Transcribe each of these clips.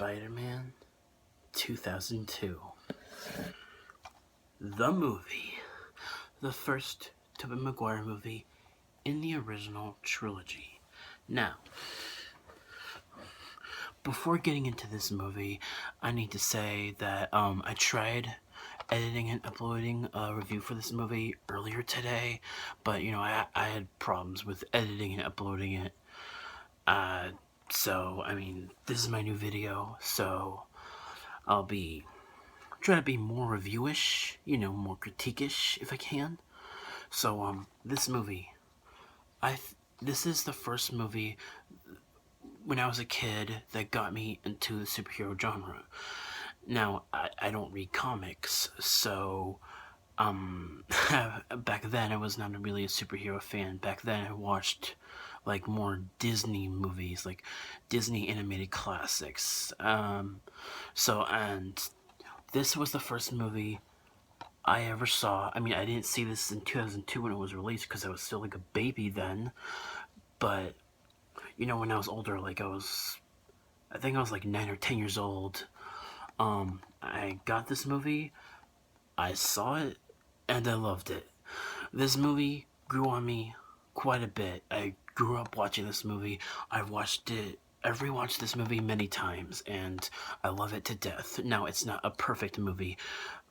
Spider-Man 2002. The movie. The first Tobey Maguire movie in the original trilogy. Now, before getting into this movie, I need to say that I tried editing and uploading a review for this movie earlier today, but I had problems with editing and uploading it. So this is my new video, so I'll be trying to be more reviewish, more critique-ish if I can. So this movie, this is the first movie when I was a kid that got me into the superhero genre. Now, I don't read comics, so back then I was not really a superhero fan. Back then I watched like more Disney movies, like Disney animated classics. And this was the first movie I ever saw. I didn't see this in 2002 when it was released because I was still like a baby then. But when I was older, I think I was like 9 or 10 years old. I got this movie, I saw it, and I loved it. This movie grew on me quite a bit. I grew up watching this movie. I've rewatched this movie many times, and I love it to death. Now, it's not a perfect movie.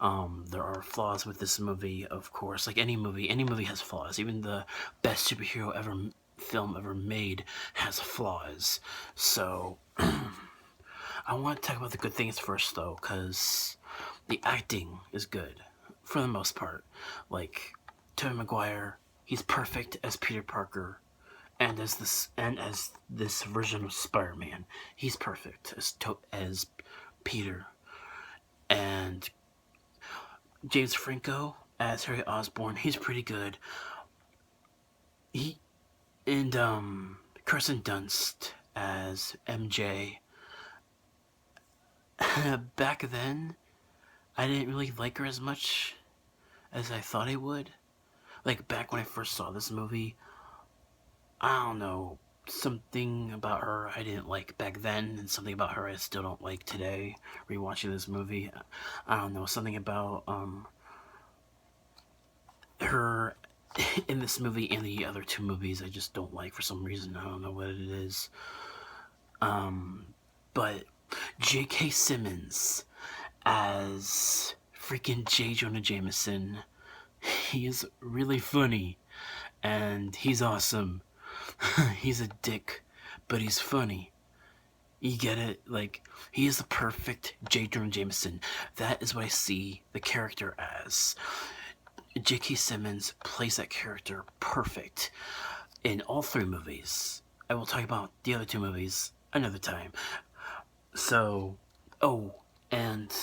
There are flaws with this movie, of course. Like any movie has flaws. Even the best superhero film ever made has flaws. So, I want to talk about the good things first, though, because the acting is good, for the most part. Like, Tobey Maguire, he's perfect as Peter Parker, and as this version of Spider-Man. He's perfect as Peter. And James Franco as Harry Osborn, he's pretty good. Kirsten Dunst as MJ. Back then, I didn't really like her as much as I thought I would. Like, back when I first saw this movie, I don't know, something about her I didn't like back then, and something about her I still don't like today, rewatching this movie. I don't know, something about her in this movie and the other two movies I just don't like for some reason. I don't know what it is. But J.K. Simmons as freaking J. Jonah Jameson, he is really funny, and he's awesome. He's a dick, but he's funny. You get it? Like, he is the perfect J. Jonah Jameson. That is what I see the character as. J.K. Simmons plays that character perfect in all three movies. I will talk about the other two movies another time. So, and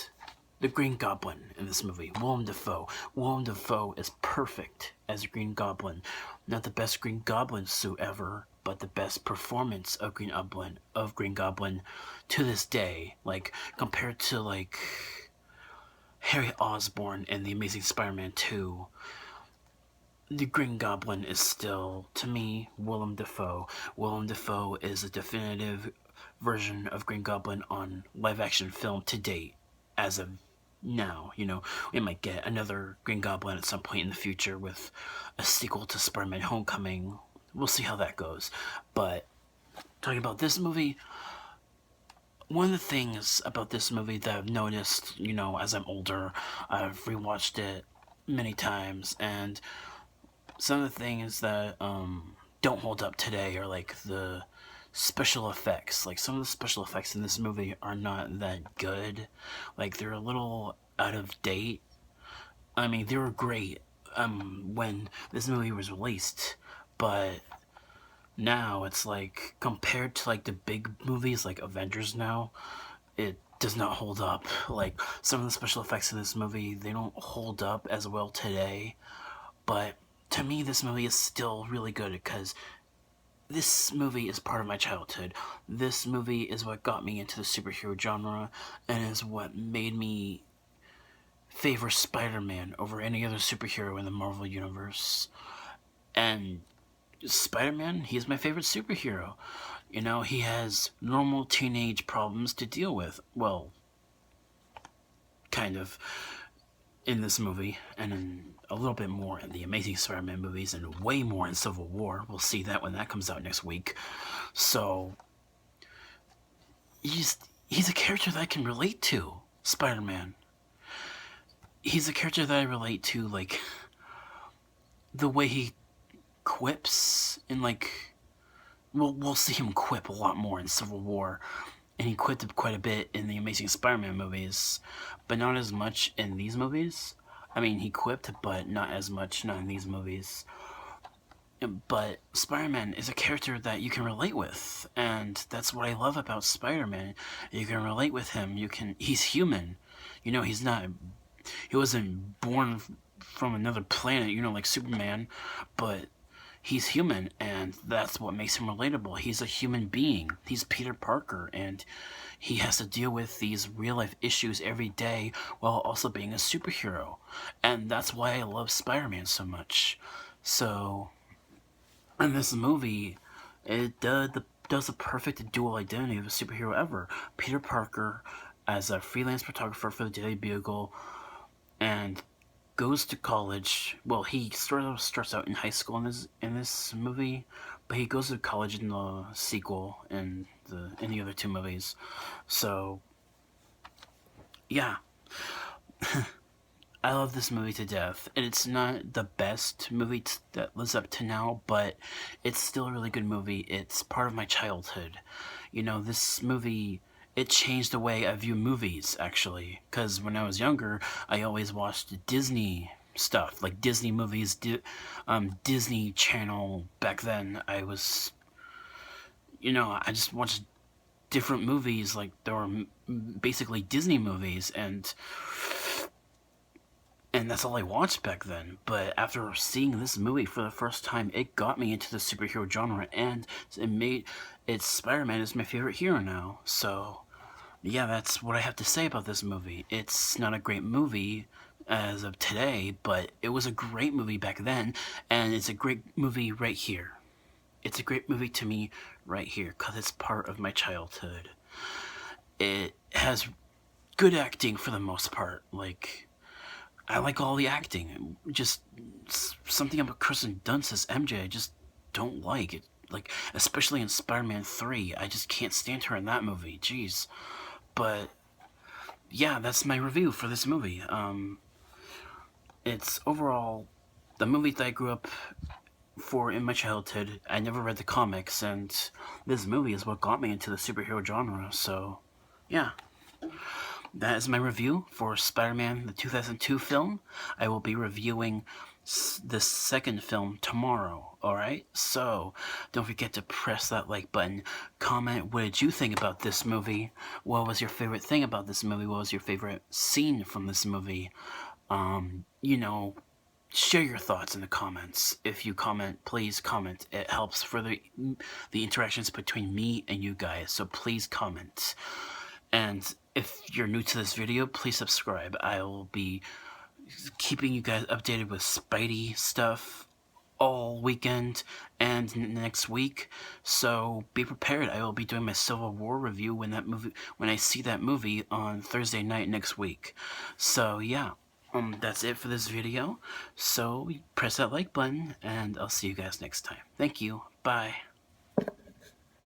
the Green Goblin in this movie, Willem Dafoe. Willem Dafoe is perfect as a Green Goblin. Not the best Green Goblin suit ever, but the best performance of Green Goblin to this day. Like, compared to like Harry Osborn in The Amazing Spider-Man 2, the Green Goblin is still, to me, Willem Dafoe. Willem Dafoe is a definitive version of Green Goblin on live-action film to date, as of now. We might get another Green Goblin at some point in the future with a sequel to Spider-Man Homecoming. We'll see how that goes. But talking about this movie, one of the things about this movie that I've noticed, as I'm older, I've rewatched it many times, and some of the things that don't hold up today are like the special effects. Like, some of the special effects in this movie are not that good. Like, they're a little out of date. They were great when this movie was released, but now it's like, compared to like the big movies like Avengers now, it does not hold up. Like, some of the special effects in this movie, they don't hold up as well today. But to me, this movie is still really good because this movie is part of my childhood. This movie is what got me into the superhero genre, and is what made me favor Spider-Man over any other superhero in the Marvel Universe. And Spider-Man, he's my favorite superhero. You know, he has normal teenage problems to deal with. Well, kind of, in this movie, and in a little bit more in the Amazing Spider-Man movies, and way more in Civil War. We'll see that when that comes out next week. So he's a character that I can relate to. Spider-Man. He's a character that I relate to, like the way he quips and like we'll see him quip a lot more in Civil War, and he quipped quite a bit in the Amazing Spider-Man movies, but not as much in these movies. I mean, he quipped, but not as much, not in these movies. But Spider-Man is a character that you can relate with, and that's what I love about Spider-Man. You can relate with him. He's human. You know, he wasn't born from another planet, you know, like Superman, but he's human, and that's what makes him relatable. He's a human being. He's Peter Parker, and he has to deal with these real-life issues every day while also being a superhero. And that's why I love Spider-Man so much. So, in this movie, it does the perfect dual identity of a superhero ever. Peter Parker as a freelance photographer for the Daily Bugle, and goes to college. Well, he starts out in high school in this movie, but he goes to college in the sequel and in the other two movies. So, yeah, I love this movie to death, and it's not the best movie that lives up to now, but it's still a really good movie. It's part of my childhood. You know, this movie, it changed the way I view movies, actually, because when I was younger, I always watched Disney stuff, like Disney movies, Disney Channel. Back then, I just watched different movies, like there were basically Disney movies, and that's all I watched back then. But after seeing this movie for the first time, it got me into the superhero genre, and Spider-Man is my favorite hero now. So, yeah, that's what I have to say about this movie. It's not a great movie as of today, but it was a great movie back then, and it's a great movie right here. It's a great movie to me right here, because it's part of my childhood. It has good acting for the most part, like I like all the acting. Just something about Kristen Dunst as MJ, I just don't like it. Like, especially in Spider-Man 3, I just can't stand her in that movie. Jeez. But yeah, that's my review for this movie. It's overall the movie that I grew up for in my childhood. I never read the comics, and this movie is what got me into the superhero genre. So, yeah. That is my review for Spider-Man, the 2002 film. I will be reviewing the second film tomorrow, alright? So, don't forget to press that like button. Comment, what did you think about this movie? What was your favorite thing about this movie? What was your favorite scene from this movie? Share your thoughts in the comments. If you comment, please comment. It helps further the interactions between me and you guys, so please comment. And if you're new to this video, please subscribe. I will be keeping you guys updated with Spidey stuff all weekend and next week, so be prepared. I will be doing my Civil War review when I see that movie on Thursday night next week. So yeah, that's it for this video. So press that like button, and I'll see you guys next time. Thank you. Bye.